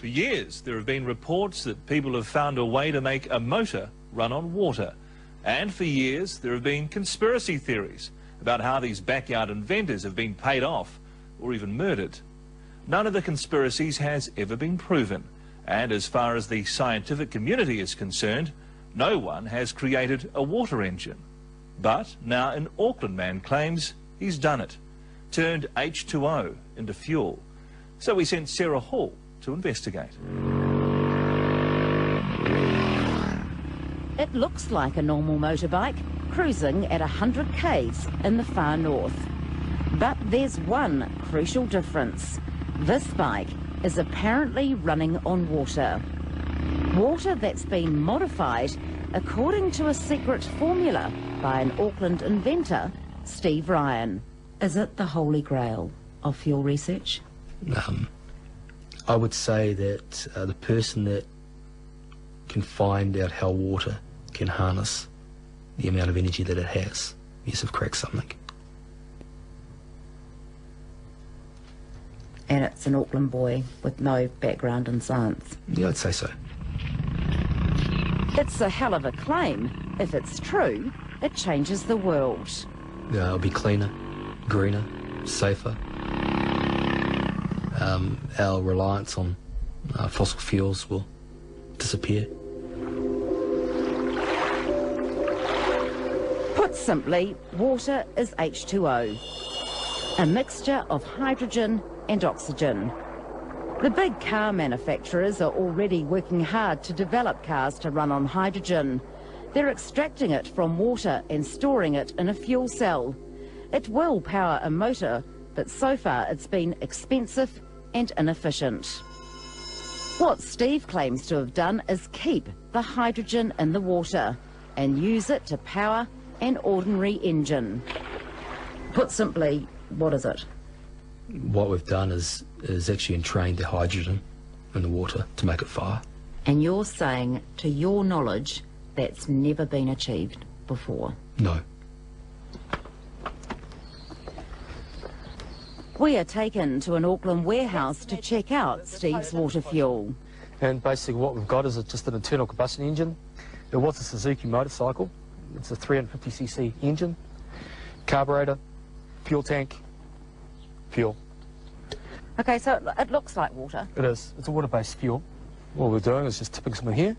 For years, there have been reports that people have found a way to make a motor run on water. And for years, there have been conspiracy theories about how these backyard inventors have been paid off or even murdered. None of the conspiracies has ever been proven. And as far as the scientific community is concerned, no one has created a water engine. But now an Auckland man claims he's done it, turned H2O into fuel. So we sent Sarah Hall to investigate. It looks like a normal motorbike cruising at 100 k's in the far north. But there's one crucial difference. This bike is apparently running on water. Water that's been modified according to a secret formula by an Auckland inventor, Steve Ryan. Is it the holy grail of fuel research? I would say that the person that can find out how water can harness the amount of energy that it has, yes, have cracked something. And it's an Auckland boy with no background in science. Yeah, I'd say so. It's a hell of a claim. If it's true, it changes the world. It'll be cleaner, greener, safer. Our reliance on fossil fuels will disappear. Put simply, water is H2O, a mixture of hydrogen and oxygen. The big car manufacturers are already working hard to develop cars to run on hydrogen. They're extracting it from water and storing it in a fuel cell. It will power a motor, but so far it's been expensive and inefficient. What Steve claims to have done is keep the hydrogen in the water and use it to power an ordinary engine. Put simply, what is it? What we've done is actually entrained the hydrogen in the water to make it fire. And you're saying, to your knowledge, that's never been achieved before? No. We are taken to an Auckland warehouse to check out Steve's water fuel. And basically what we've got is just an internal combustion engine. It was a Suzuki motorcycle. It's a 350cc engine, carburetor, fuel tank, fuel. Okay, so it looks like water. It is. It's a water-based fuel. What we're doing is just tipping some in here.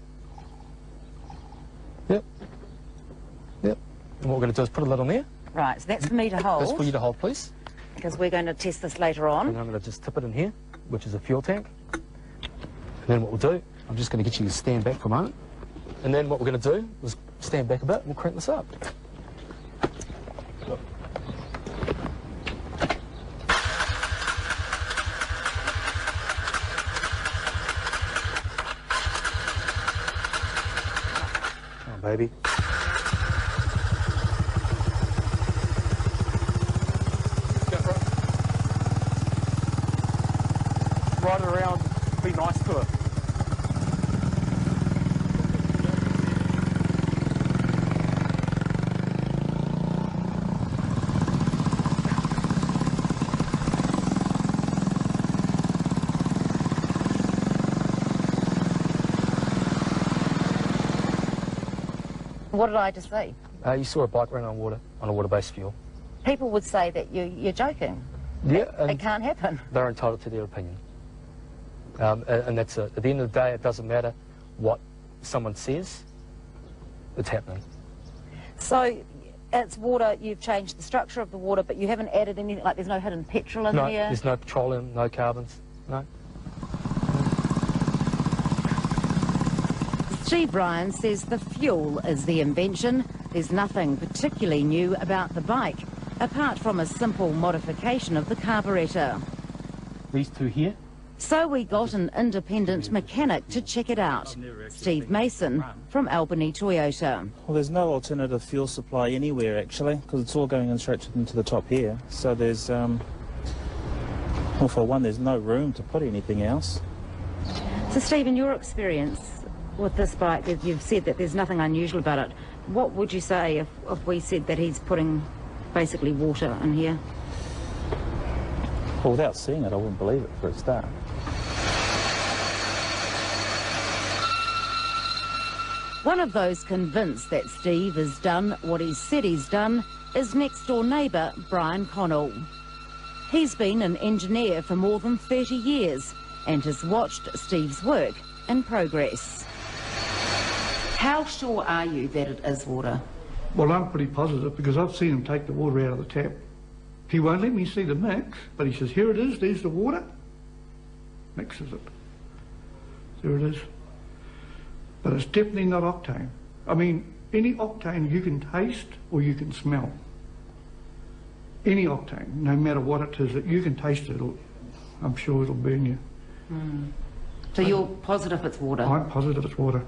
Yep. Yep. And what we're going to do is put a lid on there. Right, so that's for me to hold. That's for you to hold, please. Because we're going to test this later on. And I'm going to just tip it in here, which is a fuel tank. And then what we'll do, I'm just going to get you to stand back for a moment. And then what we're going to do is stand back a bit and we'll crank this up. Come on, baby. Ride it around, be nice to it. What did I just say? You saw a bike running on water, on a water-based fuel. People would say that you're joking. Yeah. It can't happen. They're entitled to their opinion. And that's it. At the end of the day, it doesn't matter what someone says, it's happening. So it's water, you've changed the structure of the water, but you haven't added anything, like there's no hidden petrol in No, there? there's no petroleum, no carbons, no. Steve Ryan says the fuel is the invention. There's nothing particularly new about the bike, apart from a simple modification of the carburetor. These two here. So we got an independent mechanic to check it out, Steve Mason from Albany Toyota. Well, there's no alternative fuel supply anywhere actually, because it's all going in straight into the top here. So there's, well, for one, there's no room to put anything else. So Steve, in your experience with this bike, you've said that there's nothing unusual about it. What would you say if we said that he's putting basically water in here? Well, without seeing it, I wouldn't believe it for a start. One of those convinced that Steve has done what he said he's done is next-door neighbour Brian Connell. He's been an engineer for more than 30 years and has watched Steve's work in progress. How sure are you that it is water? Well, I'm pretty positive because I've seen him take the water out of the tap. He won't let me see the mix, but he says, here it is, there's the water. Mixes it. There it is. But it's definitely not octane. I mean, any octane you can taste or you can smell. Any octane, no matter what it is, that you can taste it, I'm sure it'll burn you. Mm. So you're positive it's water? I'm positive it's water.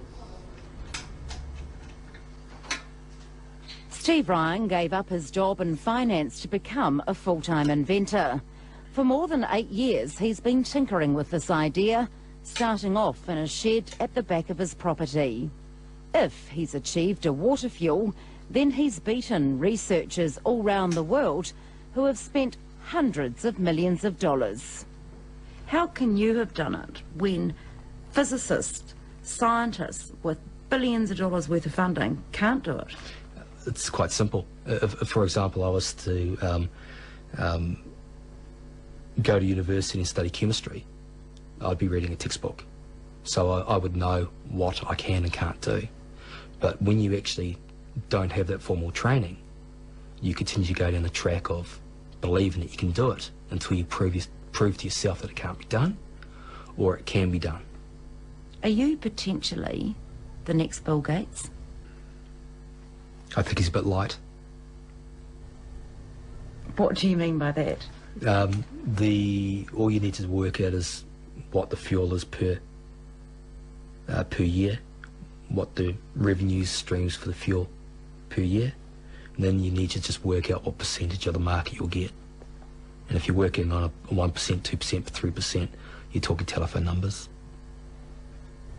Steve Ryan gave up his job in finance to become a full-time inventor. For more than 8 years, he's been tinkering with this idea, starting off in a shed at the back of his property. If he's achieved a water fuel, then he's beaten researchers all round the world who have spent hundreds of millions of dollars. How can you have done it when physicists, scientists with billions of dollars worth of funding can't do it? It's quite simple. If, for example, I was to go to university and study chemistry, I'd be reading a textbook. So I would know what I can and can't do. But when you actually don't have that formal training, you continue to go down the track of believing that you can do it until you prove to yourself that it can't be done, or it can be done. Are you potentially the next Bill Gates? I think he's a bit light. What do you mean by that? All you need to work out is what the fuel is per year, what the revenue streams for the fuel per year, and then you need to just work out what percentage of the market you'll get. And if you're working on a 1%, 2%, 3%, you're talking telephone numbers.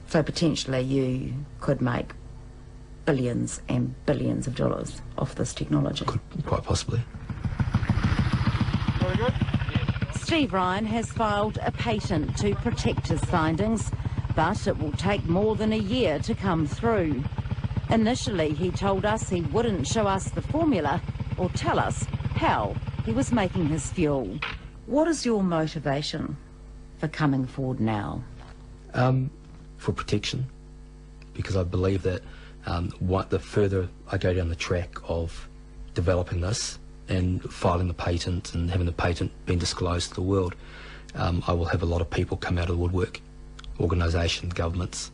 So potentially you could make billions and billions of dollars off this technology. Could, quite possibly. Very good. Steve Ryan has filed a patent to protect his findings, but it will take more than a year to come through. Initially, he told us he wouldn't show us the formula or tell us how he was making his fuel. What is your motivation for coming forward now? For protection, because I believe that the further I go down the track of developing this and filing the patent and having the patent being disclosed to the world, I will have a lot of people come out of the woodwork, organisations, governments,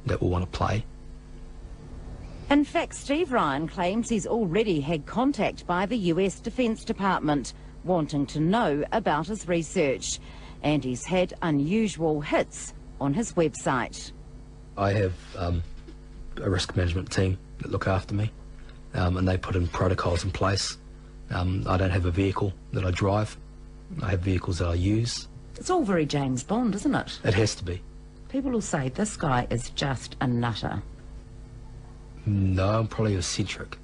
that will want to play. In fact, Steve Ryan claims he's already had contact by the US Defence Department wanting to know about his research, and he's had unusual hits on his website. I have a risk management team that look after me, and they put in protocols in place. I don't have a vehicle that I drive. I have vehicles that I use. It's all very James Bond, isn't it? It has to be. People will say this guy is just a nutter. No, I'm probably eccentric.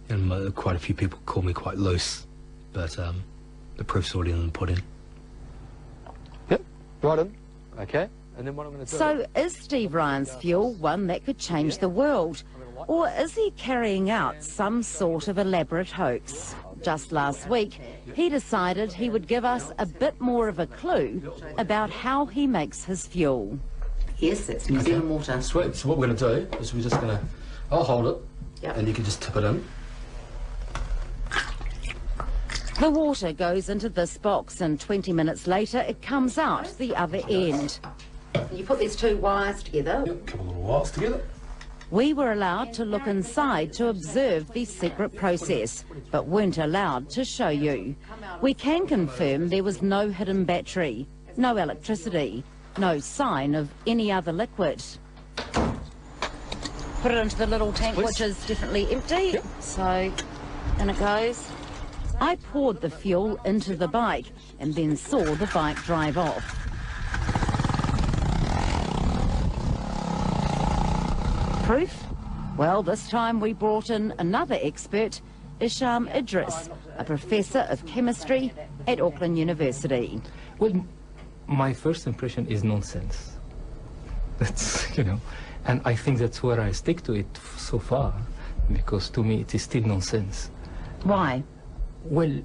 And quite a few people call me quite loose, but the proof's already in the pudding. Yep, right in. Okay, and then what I'm going to do... So is Steve Ryan's fuel one that could change the world? Or is he carrying out some sort of elaborate hoax? Just last week, he decided he would give us a bit more of a clue about how he makes his fuel. Yes, it's New Zealand water. Sweet. So what we're going to do is we're just going to... I'll hold it, Yep. and you can just tip it in. The water goes into this box and 20 minutes later it comes out the other end. You put these two wires together. Yep, a couple of little wires together. We were allowed to look inside to observe the secret process, but weren't allowed to show you. We can confirm there was no hidden battery, no electricity, no sign of any other liquid. Put it into the little tank, which is definitely empty. Yep. So, in it goes. I poured the fuel into the bike and then saw the bike drive off. Proof? Well, this time we brought in another expert, Isham Idris, a professor of chemistry at Auckland University. Well, my first impression is nonsense. That's, And I think that's where I stick to it so far, because to me it is still nonsense. Why? Well,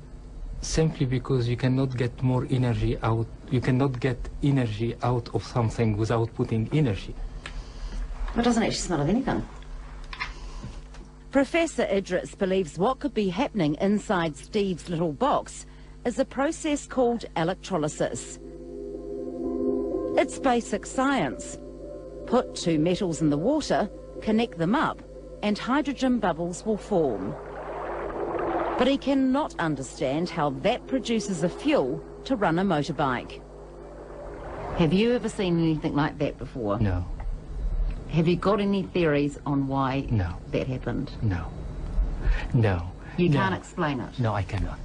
simply because you cannot get more energy out, you cannot get energy out of something without putting energy. It doesn't actually smell of anything. Professor Idris believes what could be happening inside Steve's little box is a process called electrolysis. It's basic science. Put two metals in the water, connect them up, and hydrogen bubbles will form. But he cannot understand how that produces a fuel to run a motorbike. Have you ever seen anything like that before? No. Have you got any theories on why No. that happened? No. No. You No. can't explain it? No, I cannot.